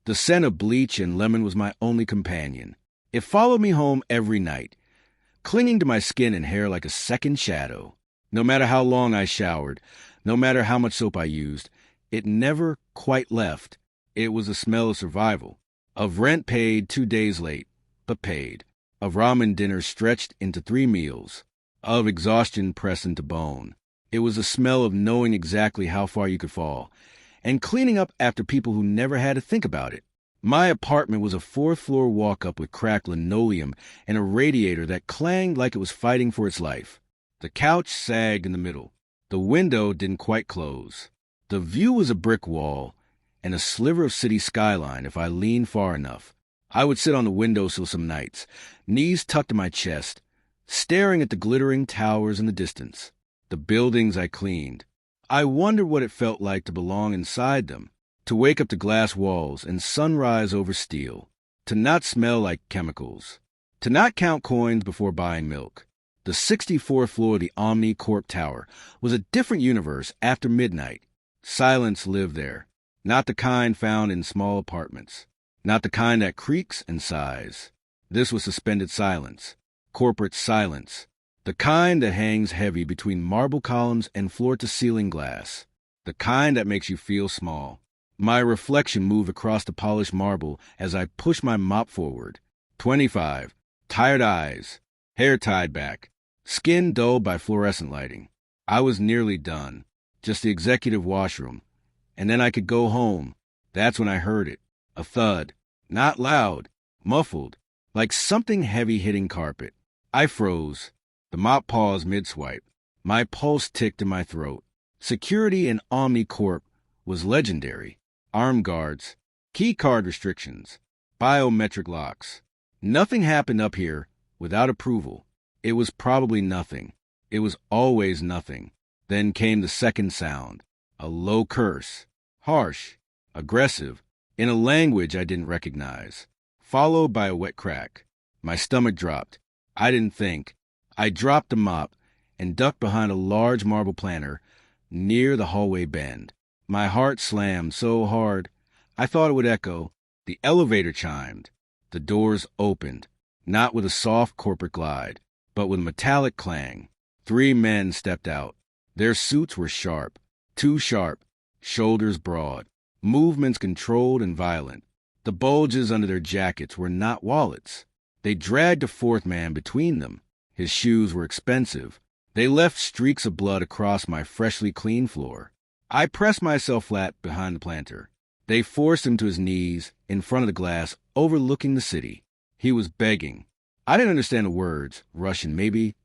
The scent of bleach and lemon was my only companion. It followed me home every night, clinging to my skin and hair like a second shadow. No matter how long I showered, no matter how much soap I used, it never quite left. It was the smell of survival, of rent paid 2 days late, but paid, of ramen dinners stretched into 3 meals, of exhaustion pressed into bone. It was the smell of knowing exactly how far you could fall, and cleaning up after people who never had to think about it. My apartment was a 4th-floor walk-up with cracked linoleum and a radiator that clanged like it was fighting for its life. The couch sagged in the middle. The window didn't quite close. The view was a brick wall and a sliver of city skyline if I leaned far enough. I would sit on the windowsill some nights, knees tucked in my chest, staring at the glittering towers in the distance, the buildings I cleaned. I wondered what it felt like to belong inside them, to wake up to glass walls and sunrise over steel, to not smell like chemicals, to not count coins before buying milk. The 64th floor of the Omni Corp Tower was a different universe after midnight. Silence lived there, not the kind found in small apartments, not the kind that creaks and sighs. This was suspended silence, corporate silence, the kind that hangs heavy between marble columns and floor-to-ceiling glass, the kind that makes you feel small. My reflection moved across the polished marble as I pushed my mop forward. 25. Tired eyes, hair tied back, skin dulled by fluorescent lighting. I was nearly done. Just the executive washroom. And then I could go home. That's when I heard it. A thud. Not loud. Muffled. Like something heavy hitting carpet. I froze. The mop paused mid-swipe. My pulse ticked in my throat. Security in Omni Corp was legendary. Armed guards. Key card restrictions. Biometric locks. Nothing happened up here without approval. It was probably nothing. It was always nothing. Then came the second sound. A low curse. Harsh. Aggressive. In a language I didn't recognize. Followed by a wet crack. My stomach dropped. I didn't think. I dropped the mop and ducked behind a large marble planter near the hallway bend. My heart slammed so hard I thought it would echo. The elevator chimed. The doors opened, not with a soft corporate glide, but with a metallic clang. 3 men stepped out. Their suits were sharp, too sharp, shoulders broad, movements controlled and violent. The bulges under their jackets were not wallets. They dragged a 4th man between them. His shoes were expensive. They left streaks of blood across my freshly cleaned floor. I pressed myself flat behind the planter. They forced him to his knees in front of the glass overlooking the city. He was begging. I didn't understand the words, Russian maybe,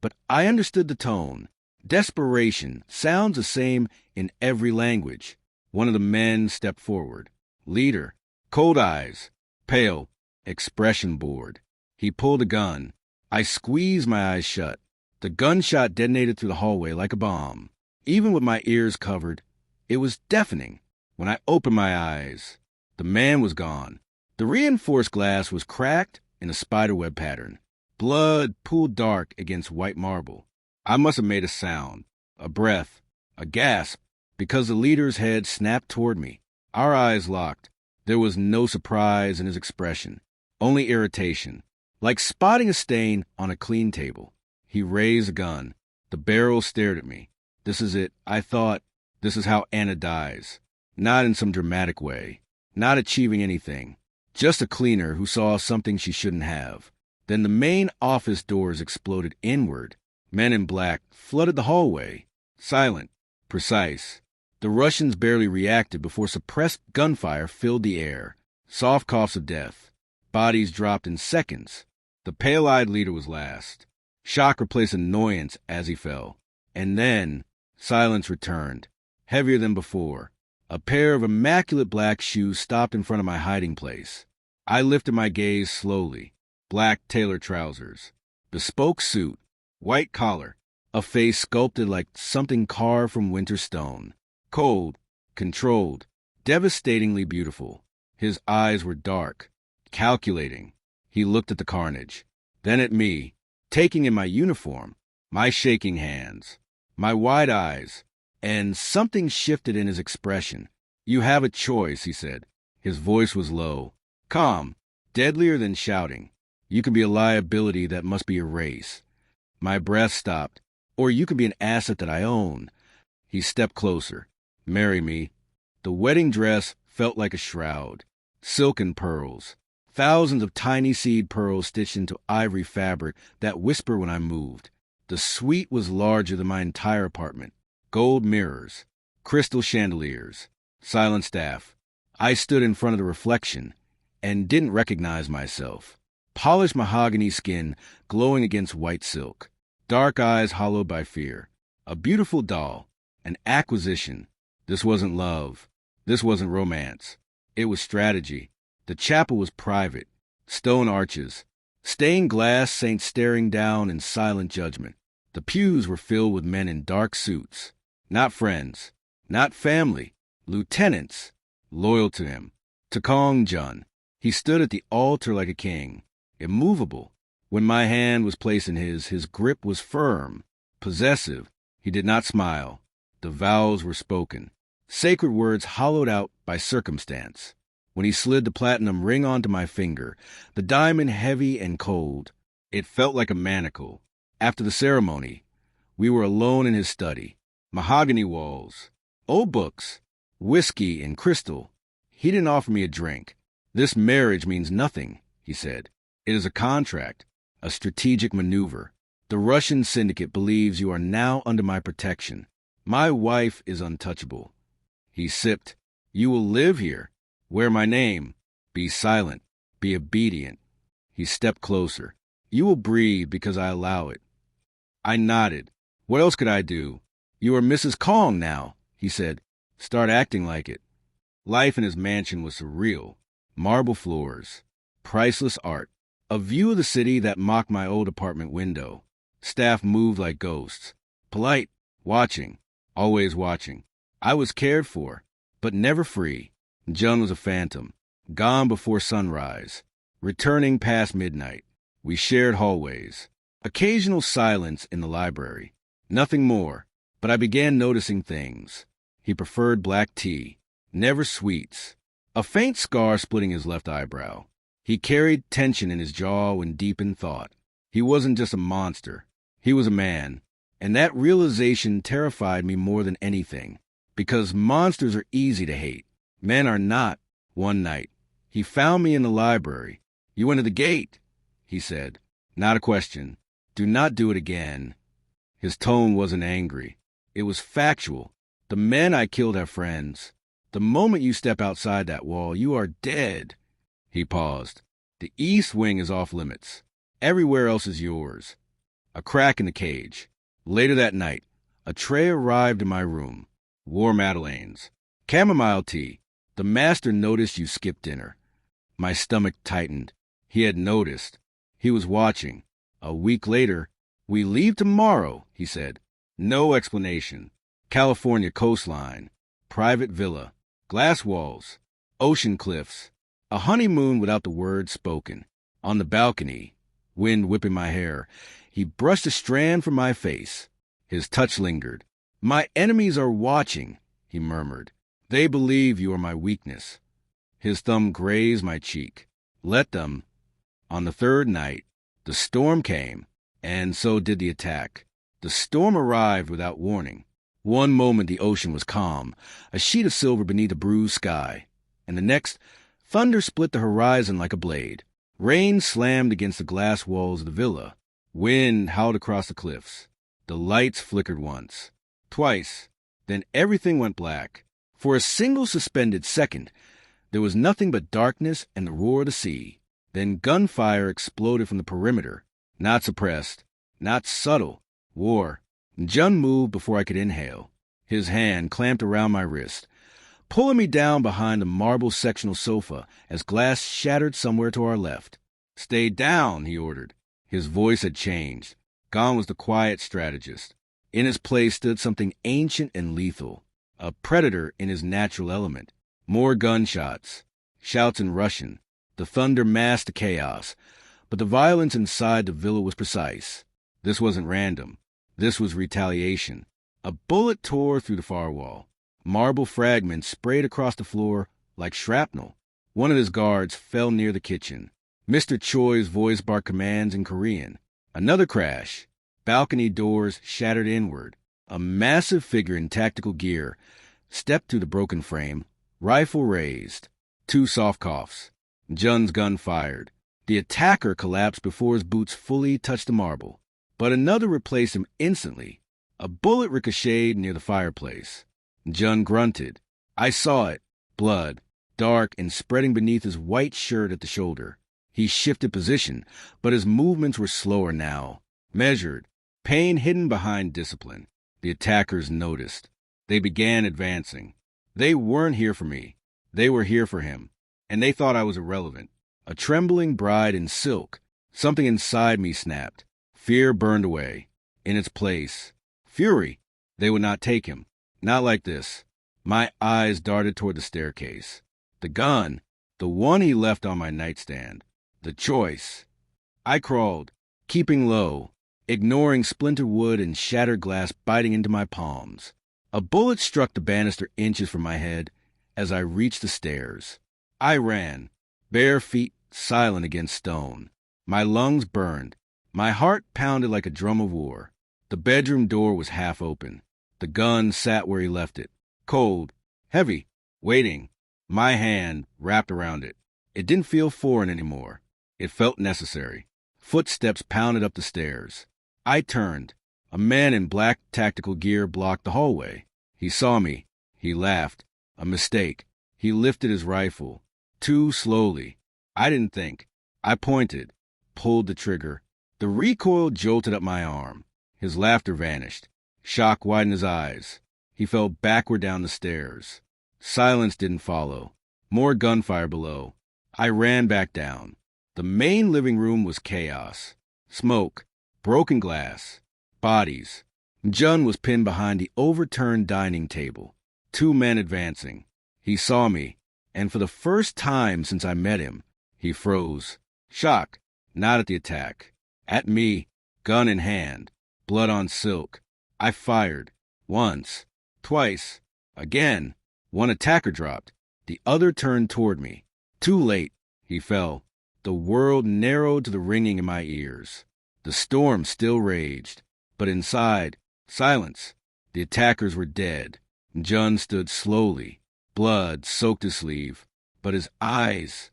but I understood the tone. Desperation sounds the same in every language. One of the men stepped forward. Leader. Cold eyes. Pale. Expression bored. He pulled a gun. I squeezed my eyes shut. The gunshot detonated through the hallway like a bomb. Even with my ears covered, it was deafening. When I opened my eyes, the man was gone. The reinforced glass was cracked in a spiderweb pattern. Blood pooled dark against white marble. I must have made a sound, a breath, a gasp, because the leader's head snapped toward me. Our eyes locked. There was no surprise in his expression, only irritation, like spotting a stain on a clean table. He raised a gun. The barrel stared at me. This is it, I thought. This is how Anna dies. Not in some dramatic way. Not achieving anything. Just a cleaner who saw something she shouldn't have. Then the main office doors exploded inward. Men in black flooded the hallway. Silent. Precise. The Russians barely reacted before suppressed gunfire filled the air. Soft coughs of death. Bodies dropped in seconds. The pale-eyed leader was last. Shock replaced annoyance as he fell. And then silence returned, heavier than before. A pair of immaculate black shoes stopped in front of my hiding place. I lifted my gaze slowly. Black tailored trousers. Bespoke suit. White collar. A face sculpted like something carved from winter stone. Cold. Controlled. Devastatingly beautiful. His eyes were dark. Calculating. He looked at the carnage. Then at me, taking in my uniform, my shaking hands, my wide eyes, and something shifted in his expression. You have a choice, he said. His voice was low, calm, deadlier than shouting. You can be a liability that must be erased. My breath stopped. Or you can be an asset that I own. He stepped closer. Marry me. The wedding dress felt like a shroud. Silken pearls. Thousands of tiny seed pearls stitched into ivory fabric that whisper when I moved. The suite was larger than my entire apartment. Gold mirrors. Crystal chandeliers. Silent staff. I stood in front of the reflection and didn't recognize myself. Polished mahogany skin glowing against white silk. Dark eyes hollowed by fear. A beautiful doll. An acquisition. This wasn't love. This wasn't romance. It was strategy. The chapel was private. Stone arches. Stained glass saints staring down in silent judgment. The pews were filled with men in dark suits. Not friends. Not family. Lieutenants. Loyal to him. Takong Jun. He stood at the altar like a king. Immovable. When my hand was placed in his grip was firm. Possessive. He did not smile. The vows were spoken. Sacred words hollowed out by circumstance. When he slid the platinum ring onto my finger, the diamond heavy and cold, it felt like a manacle. After the ceremony, we were alone in his study. Mahogany walls, old books, whiskey and crystal. He didn't offer me a drink. This marriage means nothing, he said. It is a contract, a strategic maneuver. The Russian syndicate believes you are now under my protection. My wife is untouchable. He sipped. You will live here. Wear my name. Be silent. Be obedient. He stepped closer. You will breathe because I allow it. I nodded. What else could I do? You are Mrs. Kong now, he said. Start acting like it. Life in his mansion was surreal. Marble floors. Priceless art. A view of the city that mocked my old apartment window. Staff moved like ghosts. Polite. Watching. Always watching. I was cared for, but never free. Jun was a phantom. Gone before sunrise. Returning past midnight. We shared hallways. Occasional silence in the library. Nothing more, but I began noticing things. He preferred black tea. Never sweets. A faint scar splitting his left eyebrow. He carried tension in his jaw when deep in thought. He wasn't just a monster. He was a man. And that realization terrified me more than anything. Because monsters are easy to hate. Men are not. One night, he found me in the library. You went to the gate, he said. Not a question. Do not do it again. His tone wasn't angry. It was factual. The men I killed have friends. The moment you step outside that wall, you are dead. He paused. The east wing is off limits. Everywhere else is yours. A crack in the cage. Later that night, a tray arrived in my room. Warm Madeleines. Chamomile tea. The master noticed you skipped dinner. My stomach tightened. He had noticed. He was watching. A week later, we leave tomorrow, he said. No explanation. California coastline. Private villa. Glass walls. Ocean cliffs. A honeymoon without the word spoken. On the balcony, wind whipping my hair, he brushed a strand from my face. His touch lingered. My enemies are watching, he murmured. They believe you are my weakness. His thumb grazed my cheek. Let them. On the third night, the storm came, and so did the attack. The storm arrived without warning. One moment the ocean was calm, a sheet of silver beneath a bruised sky, and the next, thunder split the horizon like a blade. Rain slammed against the glass walls of the villa. Wind howled across the cliffs. The lights flickered once, twice, then everything went black. For a single suspended second, there was nothing but darkness and the roar of the sea. Then gunfire exploded from the perimeter, not suppressed, not subtle. War. Jun moved before I could inhale. His hand clamped around my wrist, pulling me down behind the marble sectional sofa as glass shattered somewhere to our left. Stay down, he ordered. His voice had changed. Gone was the quiet strategist. In his place stood something ancient and lethal, a predator in his natural element. More gunshots, shouts in Russian. The thunder masked the chaos, but the violence inside the villa was precise. This wasn't random. This was retaliation. A bullet tore through the far wall. Marble fragments sprayed across the floor like shrapnel. One of his guards fell near the kitchen. Mr. Choi's voice barked commands in Korean. Another crash. Balcony doors shattered inward. A massive figure in tactical gear stepped through the broken frame, rifle raised. 2 soft coughs. Jun's gun fired. The attacker collapsed before his boots fully touched the marble, but another replaced him instantly. A bullet ricocheted near the fireplace. Jun grunted. I saw it. Blood, dark and spreading beneath his white shirt at the shoulder. He shifted position, but his movements were slower now, measured, pain hidden behind discipline. The attackers noticed. They began advancing. They weren't here for me. They were here for him, and they thought I was irrelevant. A trembling bride in silk. Something inside me snapped. Fear burned away. In its place, fury. They would not take him. Not like this. My eyes darted toward the staircase. The gun. The one he left on my nightstand. The choice. I crawled, keeping low, ignoring splintered wood and shattered glass biting into my palms. A bullet struck the banister inches from my head as I reached the stairs. I ran, bare feet silent against stone. My lungs burned. My heart pounded like a drum of war. The bedroom door was half open. The gun sat where he left it, cold, heavy, waiting. My hand wrapped around it. It didn't feel foreign anymore. It felt necessary. Footsteps pounded up the stairs. I turned. A man in black tactical gear blocked the hallway. He saw me. He laughed. A mistake. He lifted his rifle. Too slowly. I didn't think. I pointed, pulled the trigger. The recoil jolted up my arm. His laughter vanished. Shock widened his eyes. He fell backward down the stairs. Silence didn't follow. More gunfire below. I ran back down. The main living room was chaos. Smoke, broken glass, bodies. Jun was pinned behind the overturned dining table. 2 men advancing. He saw me, and for the first time since I met him, he froze. Shock, not at the attack. At me, gun in hand, blood on silk. I fired. Once, twice, again. One attacker dropped. The other turned toward me. Too late. He fell. The world narrowed to the ringing in my ears. The storm still raged. But inside, silence. The attackers were dead. Jun stood slowly. Blood soaked his sleeve. But his eyes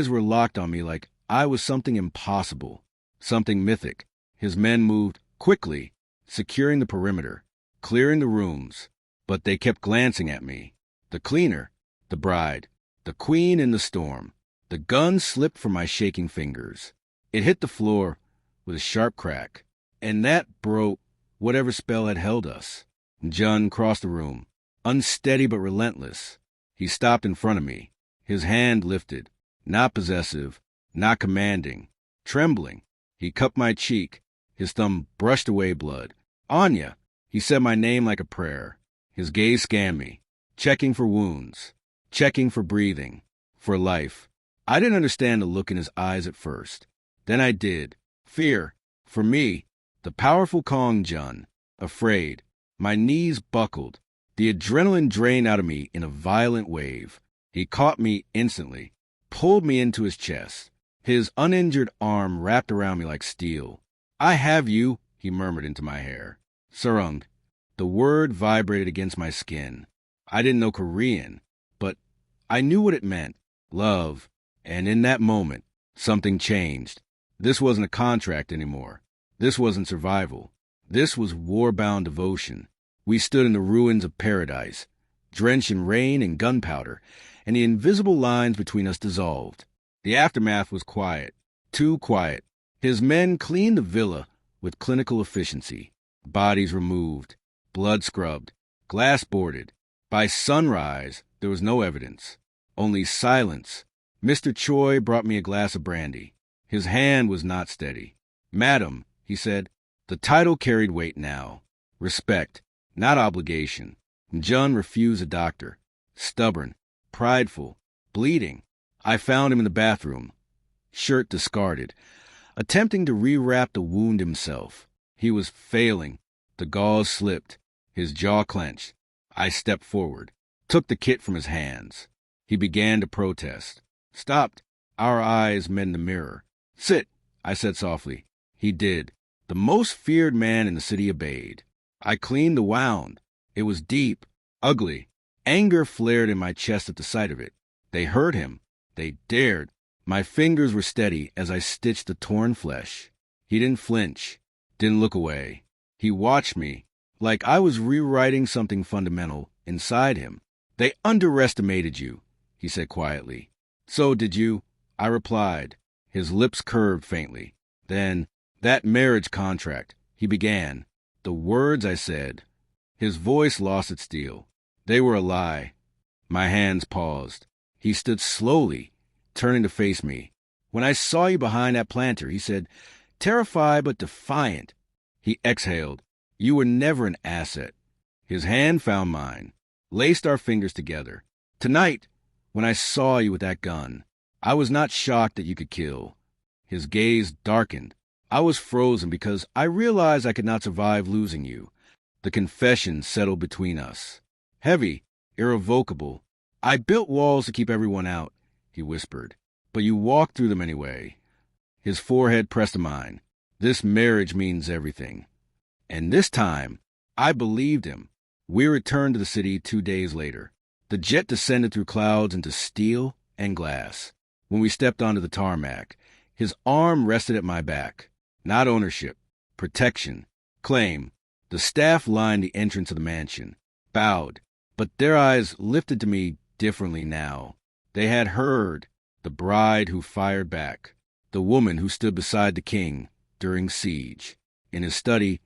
were locked on me like I was something impossible, something mythic. His men moved quickly, securing the perimeter, clearing the rooms. But they kept glancing at me. The cleaner, the bride, the queen in the storm. The gun slipped from my shaking fingers. It hit the floor with a sharp crack, and that broke whatever spell had held us. Jun crossed the room, unsteady but relentless. He stopped in front of me, his hand lifted, not possessive, not commanding, trembling. He cupped my cheek. His thumb brushed away blood. Anya! He said my name like a prayer. His gaze scanned me, checking for wounds, checking for breathing, for life. I didn't understand the look in his eyes at first. Then I did. Fear. For me, the powerful Kong Jun. Afraid. My knees buckled. The adrenaline drained out of me in a violent wave. He caught me instantly, pulled me into his chest. His uninjured arm wrapped around me like steel. I have you, he murmured into my hair. Sarung. The word vibrated against my skin. I didn't know Korean, but I knew what it meant. Love. And in that moment, something changed. This wasn't a contract anymore. This wasn't survival. This was war-bound devotion. We stood in the ruins of paradise, drenched in rain and gunpowder, and the invisible lines between us dissolved. The aftermath was quiet, too quiet. His men cleaned the villa with clinical efficiency. Bodies removed, blood scrubbed, glass boarded. By sunrise, there was no evidence, only silence. Mr. Choi brought me a glass of brandy. His hand was not steady. Madam, he said, the title carried weight now. Respect, not obligation. Jun refused a doctor. Stubborn, prideful, bleeding. I found him in the bathroom, shirt discarded, attempting to rewrap the wound himself. He was failing. The gauze slipped. His jaw clenched. I stepped forward, took the kit from his hands. He began to protest. Stopped. Our eyes met in the mirror. Sit, I said softly. He did. The most feared man in the city obeyed. I cleaned the wound. It was deep, ugly. Anger flared in my chest at the sight of it. They hurt him. They dared. My fingers were steady as I stitched the torn flesh. He didn't flinch, didn't look away. He watched me, like I was rewriting something fundamental inside him. They underestimated you, he said quietly. So did you, I replied. His lips curved faintly. Then, that marriage contract, he began. The words I said. His voice lost its steel. They were a lie. My hands paused. He stood slowly, turning to face me. When I saw you behind that planter, he said, terrified but defiant. He exhaled. You were never an asset. His hand found mine, laced our fingers together. Tonight, when I saw you with that gun, I was not shocked that you could kill. His gaze darkened. I was frozen because I realized I could not survive losing you. The confession settled between us. Heavy, irrevocable. I built walls to keep everyone out, he whispered. But you walked through them anyway. His forehead pressed to mine. This marriage means everything. And this time, I believed him. We returned to the city 2 days later. The jet descended through clouds into steel and glass. When we stepped onto the tarmac, his arm rested at my back. Not ownership, protection, claim. The staff lined the entrance of the mansion, bowed, but their eyes lifted to me differently now. They had heard the bride who fired back, the woman who stood beside the king during siege. In his study,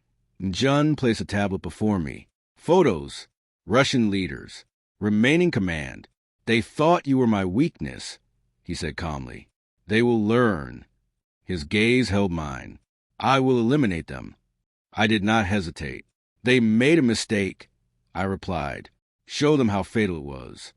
Jun placed a tablet before me. Photos, Russian leaders, remaining command. They thought you were my weakness, he said calmly. They will learn. His gaze held mine. I will eliminate them. I did not hesitate. They made a mistake, I replied. Show them how fatal it was.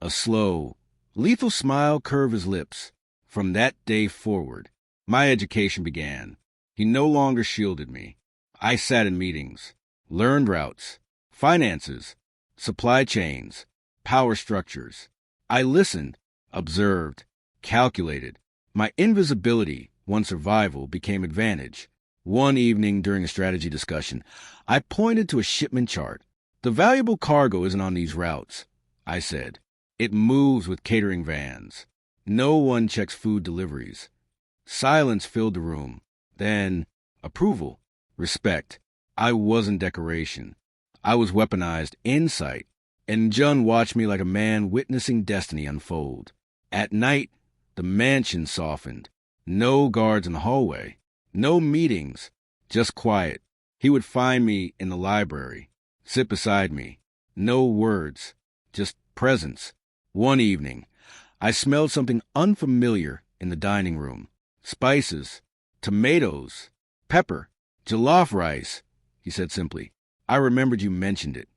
A slow, lethal smile curved his lips. From that day forward, my education began. He no longer shielded me. I sat in meetings, learned routes, finances, supply chains, power structures. I listened, observed, calculated. My invisibility, once survival, became advantage. One evening during a strategy discussion, I pointed to a shipment chart. The valuable cargo isn't on these routes, I said. It moves with catering vans. No one checks food deliveries. Silence filled the room. Then, approval, respect. I wasn't decoration. I was weaponized insight. And Jun watched me like a man witnessing destiny unfold. At night, the mansion softened. No guards in the hallway. No meetings. Just quiet. He would find me in the library. Sit beside me. No words. Just presence. One evening, I smelled something unfamiliar in the dining room. Spices. Tomatoes. Pepper. Jollof rice, he said simply. I remembered you mentioned it.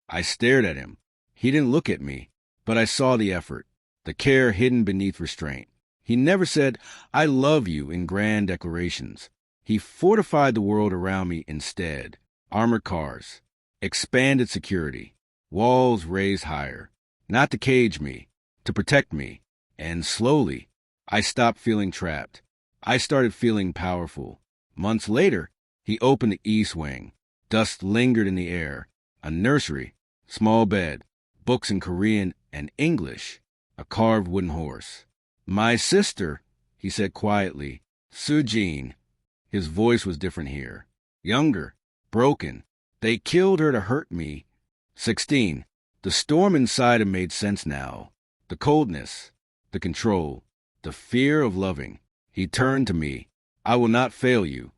I stared at him. He didn't look at me, but I saw the effort, the care hidden beneath restraint. He never said, I love you in grand declarations. He fortified the world around me instead. Armored cars, expanded security, walls raised higher, not to cage me, to protect me. And slowly, I stopped feeling trapped. I started feeling powerful. Months later, he opened the east wing. Dust lingered in the air. A nursery, small bed, books in Korean and English, a carved wooden horse. My sister, he said quietly, Sujin. His voice was different here. Younger, broken. They killed her to hurt me. 16. The storm inside him made sense now. The coldness, the control, the fear of loving. He turned to me. I will not fail you.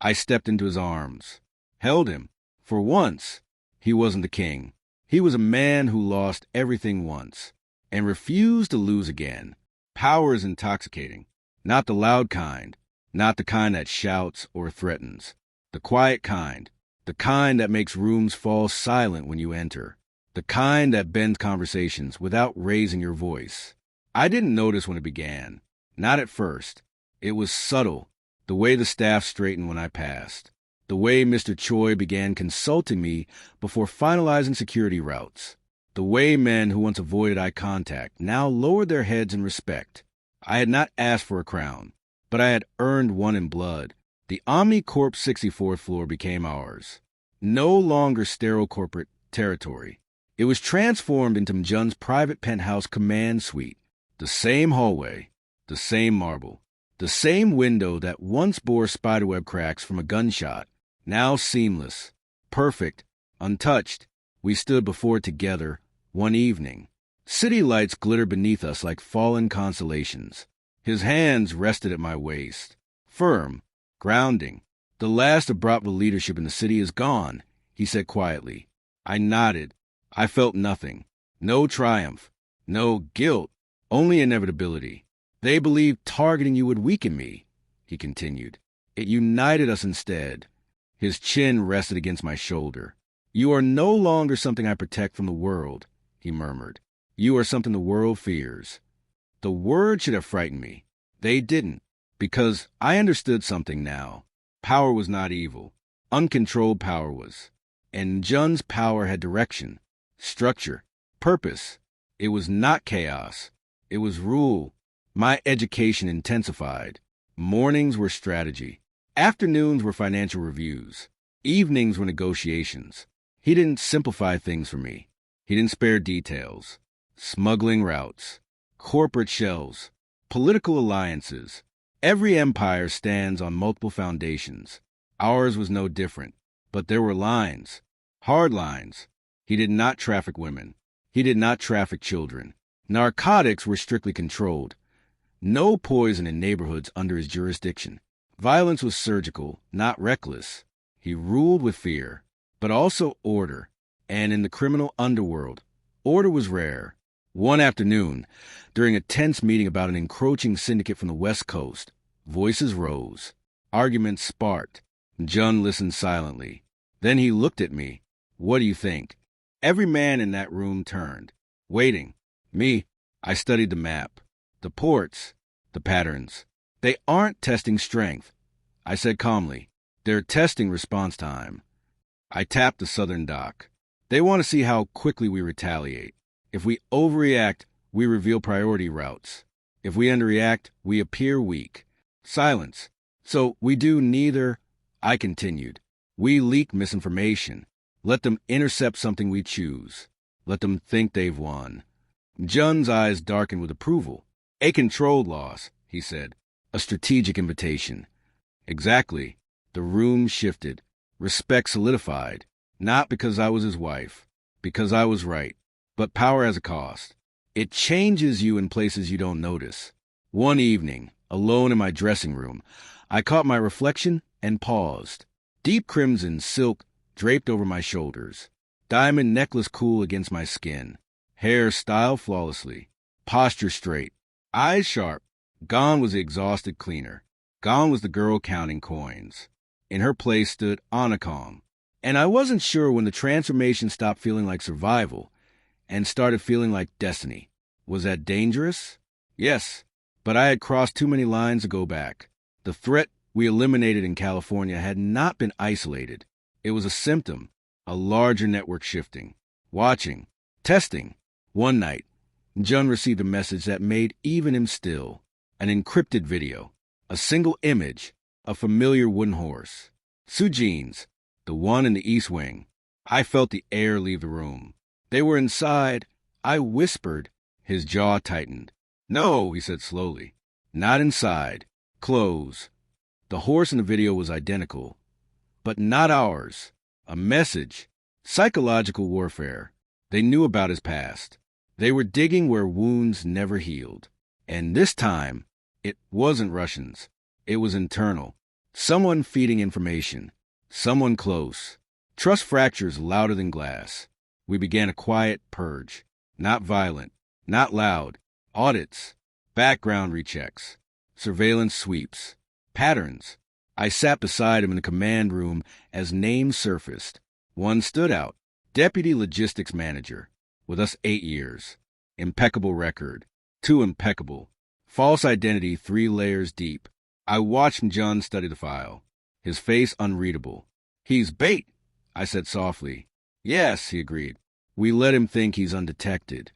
I stepped into his arms, held him. For once, he wasn't the king. He was a man who lost everything once and refused to lose again. Power is intoxicating, not the loud kind, not the kind that shouts or threatens, the quiet kind, the kind that makes rooms fall silent when you enter, the kind that bends conversations without raising your voice. I didn't notice when it began, not at first. It was subtle, the way the staff straightened when I passed, the way Mr. Choi began consulting me before finalizing security routes, The way men who once avoided eye contact now lowered their heads in respect. I had not asked for a crown, but I had earned one in blood. The Omnicorp 64th floor became ours. No longer sterile corporate territory. It was transformed into Mjun's private penthouse command suite. The same hallway, the same marble, the same window that once bore spiderweb cracks from a gunshot, now seamless, perfect, untouched. We stood before it together one evening. City lights glittered beneath us like fallen constellations. His hands rested at my waist, firm, grounding. The last of Bratva leadership in the city is gone, he said quietly. I nodded. I felt nothing. No triumph. No guilt. Only inevitability. They believed targeting you would weaken me, he continued. It united us instead. His chin rested against my shoulder. You are no longer something I protect from the world, he murmured. You are something the world fears. The word should have frightened me. They didn't, because I understood something now. Power was not evil. Uncontrolled power was. And Jun's power had direction, structure, purpose. It was not chaos. It was rule. My education intensified. Mornings were strategy. Afternoons were financial reviews. Evenings were negotiations. He didn't simplify things for me. He didn't spare details. Smuggling routes, corporate shells, political alliances. Every empire stands on multiple foundations. Ours was no different. But there were lines, hard lines. He did not traffic women. He did not traffic children. Narcotics were strictly controlled. No poison in neighborhoods under his jurisdiction. Violence was surgical, not reckless. He ruled with fear, but also order. And in the criminal underworld, order was rare. One afternoon, during a tense meeting about an encroaching syndicate from the West Coast, voices rose. Arguments sparked. Jun listened silently. Then he looked at me. What do you think? Every man in that room turned, waiting. Me, I studied the map, the ports, the patterns. They aren't testing strength, I said calmly. They're testing response time. I tapped the southern dock. They want to see how quickly we retaliate. If we overreact, we reveal priority routes. If we underreact, we appear weak. Silence. So we do neither, I continued. We leak misinformation. Let them intercept something we choose. Let them think they've won. Jun's eyes darkened with approval. A controlled loss, he said. A strategic invitation. Exactly. The room shifted. Respect solidified. Not because I was his wife. Because I was right. But power has a cost. It changes you in places you don't notice. One evening, alone in my dressing room, I caught my reflection and paused. Deep crimson silk draped over my shoulders. Diamond necklace cool against my skin. Hair styled flawlessly. Posture straight. Eyes sharp. Gone was the exhausted cleaner. Gone was the girl counting coins. In her place stood Anacom. And I wasn't sure when the transformation stopped feeling like survival and started feeling like destiny. Was that dangerous? Yes, but I had crossed too many lines to go back. The threat we eliminated in California had not been isolated. It was a symptom, a larger network shifting, watching, testing. One night, Jun received a message that made even him still. An encrypted video, a single image, a familiar wooden horse. Sujin's, the one in the East Wing. I felt the air leave the room. They were inside. I whispered. His jaw tightened. No, he said slowly. Not inside. Close. The horse in the video was identical, but not ours. A message. Psychological warfare. They knew about his past. They were digging where wounds never healed. And this time, it wasn't Russians. It was internal. Someone feeding information. Someone close. Trust fractures louder than glass. We began a quiet purge. Not violent. Not loud. Audits. Background rechecks. Surveillance sweeps. Patterns. I sat beside him in the command room as names surfaced. One stood out. Deputy Logistics Manager. With us 8 years. Impeccable record. Too impeccable. False identity 3 layers deep. I watched Jun study the file. His face unreadable. He's bait, I said softly. Yes, he agreed. We let him think he's undetected.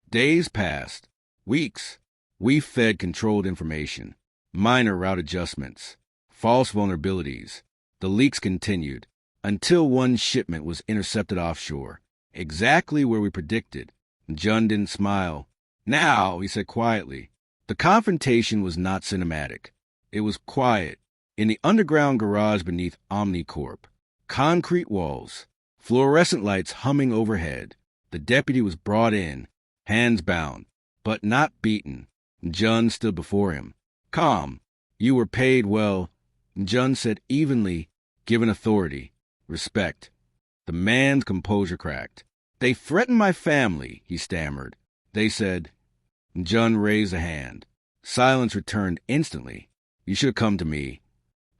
Days passed. Weeks. We fed controlled information. Minor route adjustments. False vulnerabilities. The leaks continued until one shipment was intercepted offshore, exactly where we predicted. Jun didn't smile. Now, he said quietly. The confrontation was not cinematic. It was quiet. In the underground garage beneath Omnicorp. Concrete walls. Fluorescent lights humming overhead. The deputy was brought in, hands bound, but not beaten. Jun stood before him. Calm. You were paid well. Jun said evenly, given authority, respect. The man's composure cracked. They threatened my family, he stammered. They said. Jun raised a hand. Silence returned instantly. You should have come to me.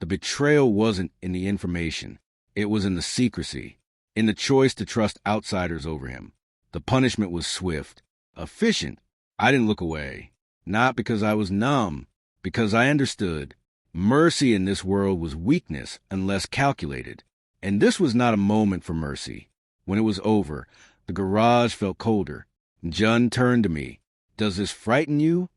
The betrayal wasn't in the information. It was in the secrecy, in the choice to trust outsiders over him. The punishment was swift, efficient. I didn't look away. Not because I was numb, because I understood. Mercy in this world was weakness unless calculated. And this was not a moment for mercy. When it was over, the garage felt colder. Jun turned to me. Does this frighten you?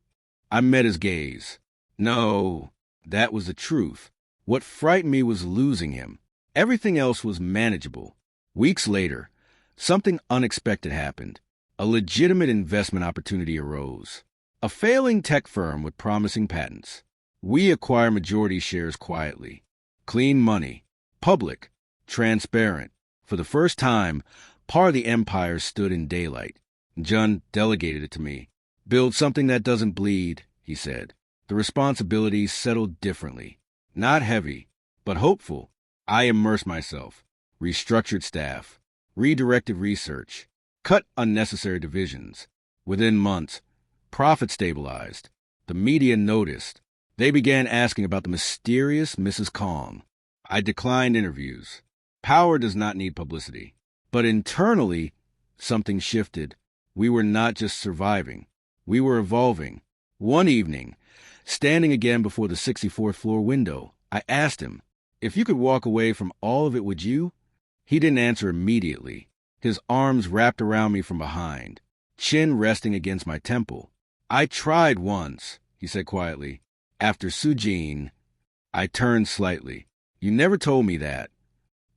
I met his gaze. No, that was the truth. What frightened me was losing him. Everything else was manageable. Weeks later, something unexpected happened. A legitimate investment opportunity arose. A failing tech firm with promising patents. We acquire majority shares quietly. Clean money. Public. Transparent. For the first time, part of the empire stood in daylight. Jun delegated it to me. Build something that doesn't bleed, he said. The responsibilities settled differently. Not heavy, but hopeful. I immersed myself. Restructured staff. Redirected research. Cut unnecessary divisions. Within months, profit stabilized. The media noticed. They began asking about the mysterious Mrs. Kong. I declined interviews. Power does not need publicity. But internally, something shifted. We were not just surviving. We were evolving. One evening, standing again before the 64th floor window, I asked him, if you could walk away from all of it, would you? He didn't answer immediately. His arms wrapped around me from behind, chin resting against my temple. I tried once, he said quietly. After Sujin, I turned slightly. You never told me that.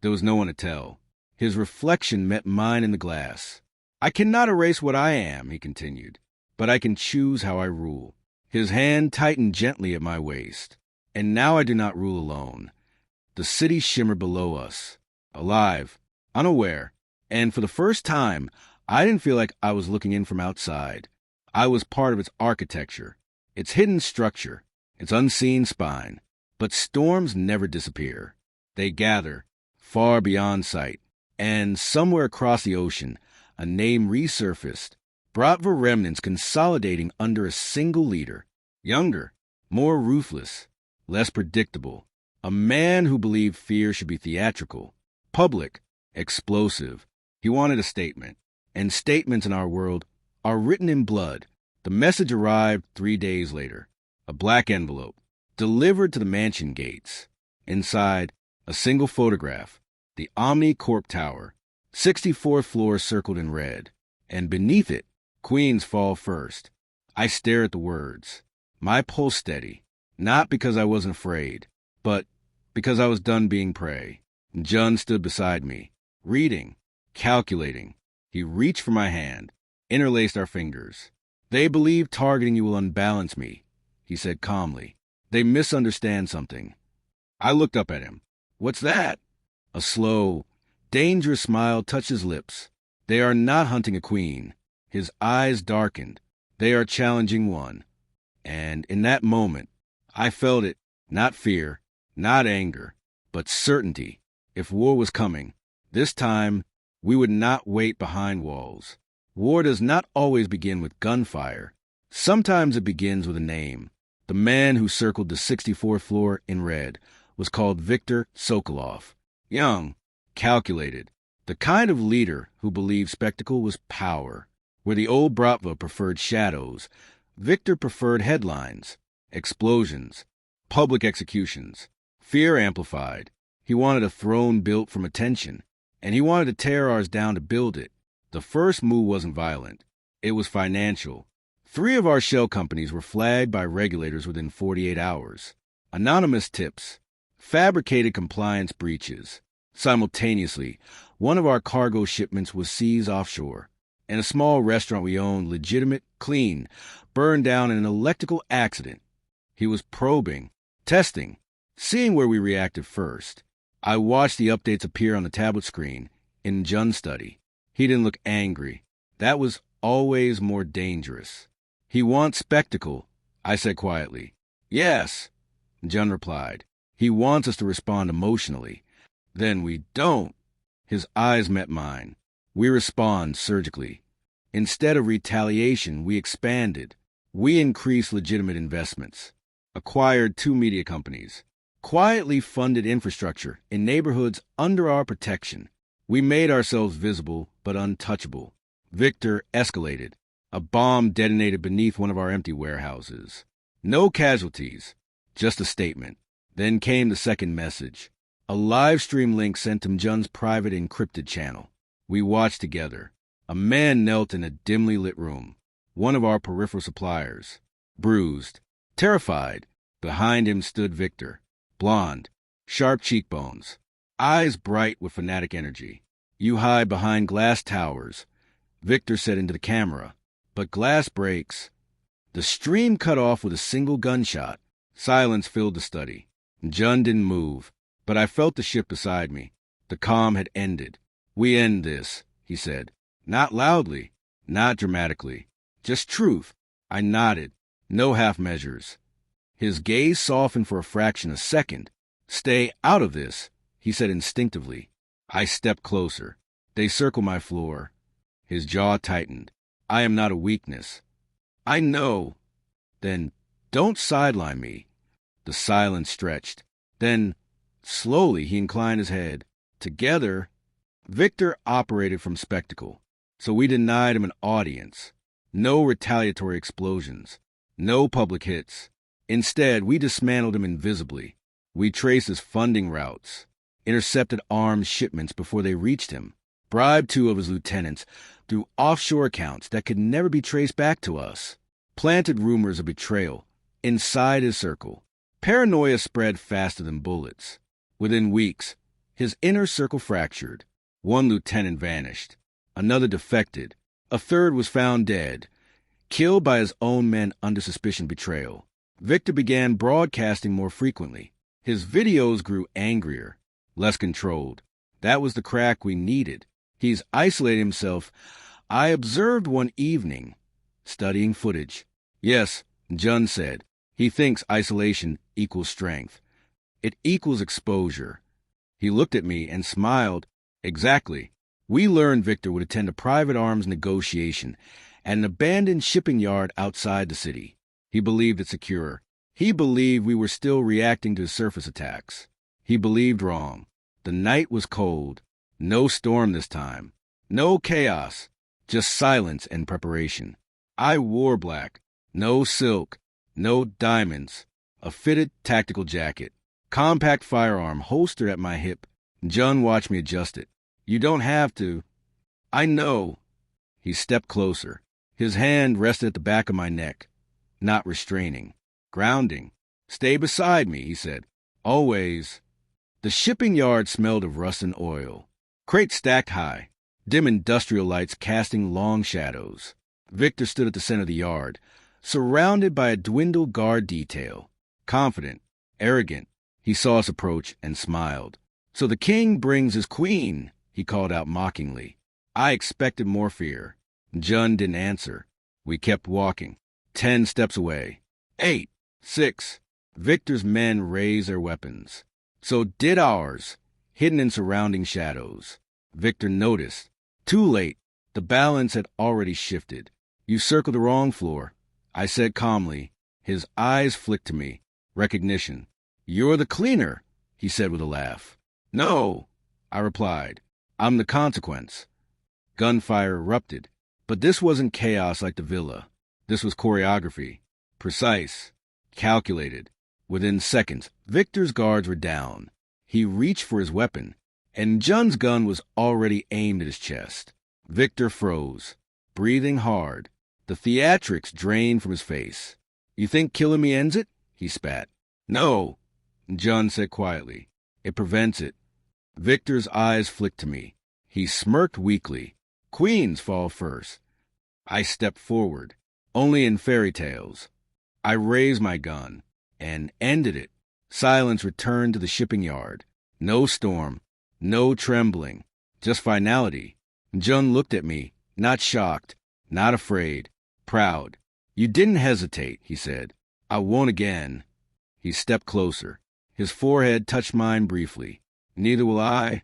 There was no one to tell. His reflection met mine in the glass. I cannot erase what I am, he continued, but I can choose how I rule. His hand tightened gently at my waist. And now I do not rule alone. The city shimmered below us, alive, unaware, and for the first time, I didn't feel like I was looking in from outside. I was part of its architecture, its hidden structure, its unseen spine. But storms never disappear. They gather, far beyond sight, and somewhere across the ocean, a name resurfaced, Bratva remnants consolidating under a single leader, younger, more ruthless, less predictable. A man who believed fear should be theatrical, public, explosive. He wanted a statement, and statements in our world are written in blood. The message arrived 3 days later, a black envelope, delivered to the mansion gates. Inside, a single photograph, the Omnicorp Tower, 64th floor circled in red, and beneath it, Queens fall first. I stare at the words, my pulse steady, not because I wasn't afraid, but because I was done being prey. Jun stood beside me, reading, calculating. He reached for my hand, interlaced our fingers. They believe targeting you will unbalance me, he said calmly. They misunderstand something. I looked up at him. What's that? A slow, dangerous smile touched his lips. They are not hunting a queen. His eyes darkened. They are challenging one. And in that moment, I felt it, not fear, not anger, but certainty. If war was coming, this time we would not wait behind walls. War does not always begin with gunfire. Sometimes it begins with a name. The man who circled the 64th floor in red was called Viktor Sokolov. Young, calculated, the kind of leader who believed spectacle was power. Where the old Bratva preferred shadows, Viktor preferred headlines, explosions, public executions. Fear amplified. He wanted a throne built from attention, and he wanted to tear ours down to build it. The first move wasn't violent. It was financial. 3 of our shell companies were flagged by regulators within 48 hours. Anonymous tips. Fabricated compliance breaches. Simultaneously, one of our cargo shipments was seized offshore, and a small restaurant we owned, legitimate, clean, burned down in an electrical accident. He was probing, testing, seeing where we reacted first. I watched the updates appear on the tablet screen in Jun's study. He didn't look angry. That was always more dangerous. He wants spectacle, I said quietly. Yes, Jun replied. He wants us to respond emotionally. Then we don't. His eyes met mine. We respond surgically. Instead of retaliation, we expanded. We increased legitimate investments, acquired 2 media companies, quietly funded infrastructure in neighborhoods under our protection. We made ourselves visible but untouchable. Victor escalated. A bomb detonated beneath one of our empty warehouses. No casualties, just a statement. Then came the second message. A live stream link sent to Jun's private encrypted channel. We watched together. A man knelt in a dimly lit room, one of our peripheral suppliers. Bruised, terrified. Behind him stood Victor, blonde, sharp cheekbones, eyes bright with fanatic energy. You hide behind glass towers, Victor said into the camera. But glass breaks. The stream cut off with a single gunshot. Silence filled the study. Jun didn't move, but I felt the ship beside me. The calm had ended. We end this, he said. Not loudly, not dramatically. Just truth. I nodded. No half measures. His gaze softened for a fraction of a second. Stay out of this, he said instinctively. I stepped closer. They circled my floor. His jaw tightened. I am not a weakness. I know. Then don't sideline me. The silence stretched. Then, slowly, he inclined his head. Together, Victor operated from spectacle, so we denied him an audience. No retaliatory explosions. No public hits. Instead, we dismantled him invisibly. We traced his funding routes, intercepted arms shipments before they reached him, bribed 2 of his lieutenants through offshore accounts that could never be traced back to us, planted rumors of betrayal inside his circle. Paranoia spread faster than bullets. Within weeks, his inner circle fractured. 1 lieutenant vanished. Another defected. A 3rd was found dead, killed by his own men under suspicion of betrayal. Victor began broadcasting more frequently. His videos grew angrier, less controlled. That was the crack we needed. He's isolated himself. I observed one evening, studying footage. Yes, Jun said. He thinks isolation equals strength. It equals exposure. He looked at me and smiled. Exactly. We learned Victor would attend a private arms negotiation at an abandoned shipping yard outside the city. He believed it secure. He believed we were still reacting to surface attacks. He believed wrong. The night was cold. No storm this time. No chaos. Just silence and preparation. I wore black. No silk. No diamonds. A fitted tactical jacket. Compact firearm holstered at my hip. Jun watched me adjust it. You don't have to. I know. He stepped closer. His hand rested at the back of my neck. Not restraining. Grounding. Stay beside me, he said. Always. The shipping yard smelled of rust and oil. Crates stacked high. Dim industrial lights casting long shadows. Victor stood at the center of the yard, surrounded by a dwindled guard detail. Confident, arrogant, he saw us approach and smiled. So the king brings his queen, he called out mockingly. I expected more fear. Jun didn't answer. We kept walking. 10 steps away. 8. 6. Victor's men raised their weapons. So did ours, hidden in surrounding shadows. Victor noticed. Too late. The balance had already shifted. You circled the wrong floor, I said calmly. His eyes flicked to me. Recognition. You're the cleaner, he said with a laugh. No, I replied. I'm the consequence. Gunfire erupted. But this wasn't chaos like the villa. This was choreography. Precise. Calculated. Within seconds, Victor's guards were down. He reached for his weapon, and Jun's gun was already aimed at his chest. Victor froze, breathing hard. The theatrics drained from his face. "You think killing me ends it?" he spat. "No," John said quietly. "It prevents it." Victor's eyes flicked to me. He smirked weakly. "Queens fall first." I stepped forward. "Only in fairy tales." I raised my gun and ended it. Silence returned to the shipping yard. No storm, no trembling, just finality. Jun looked at me, not shocked, not afraid, proud. "You didn't hesitate," he said. "I won't again." He stepped closer. His forehead touched mine briefly. "Neither will I."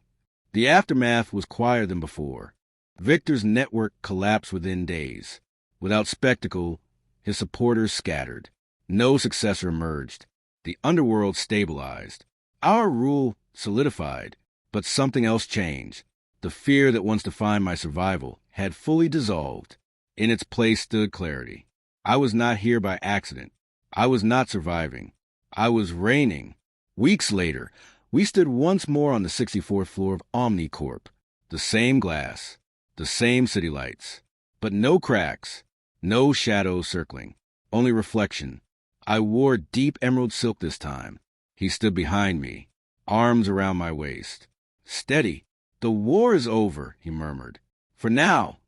The aftermath was quieter than before. Victor's network collapsed within days. Without spectacle, his supporters scattered. No successor emerged. The underworld stabilized. Our rule solidified, but something else changed. The fear that once defined my survival had fully dissolved. In its place stood clarity. I was not here by accident. I was not surviving. I was reigning. Weeks later, we stood once more on the 64th floor of Omnicorp. The same glass, the same city lights, but no cracks, no shadows circling, only reflection. I wore deep emerald silk this time. He stood behind me, arms around my waist. "Steady. The war is over," he murmured. "For now,"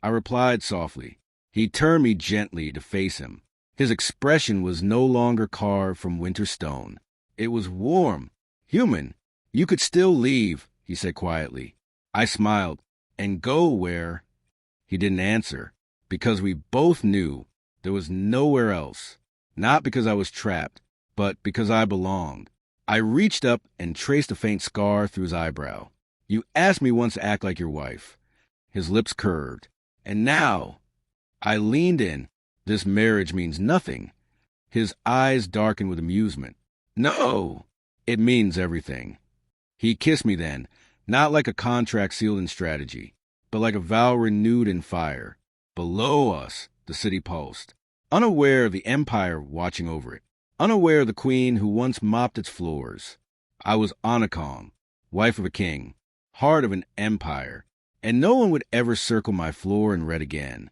I replied softly. He turned me gently to face him. His expression was no longer carved from winter stone. It was warm, human. "You could still leave," he said quietly. I smiled. "And go where?" He didn't answer, because we both knew there was nowhere else. Not because I was trapped, but because I belonged. I reached up and traced a faint scar through his eyebrow. "You asked me once to act like your wife." His lips curved. "And now?" I leaned in. "This marriage means nothing." His eyes darkened with amusement. "No, it means everything." He kissed me then, not like a contract sealed in strategy, but like a vow renewed in fire. Below us, the city pulsed, unaware of the empire watching over it, unaware of the queen who once mopped its floors. I was Anakong, wife of a king, heart of an empire, and no one would ever circle my floor in red again.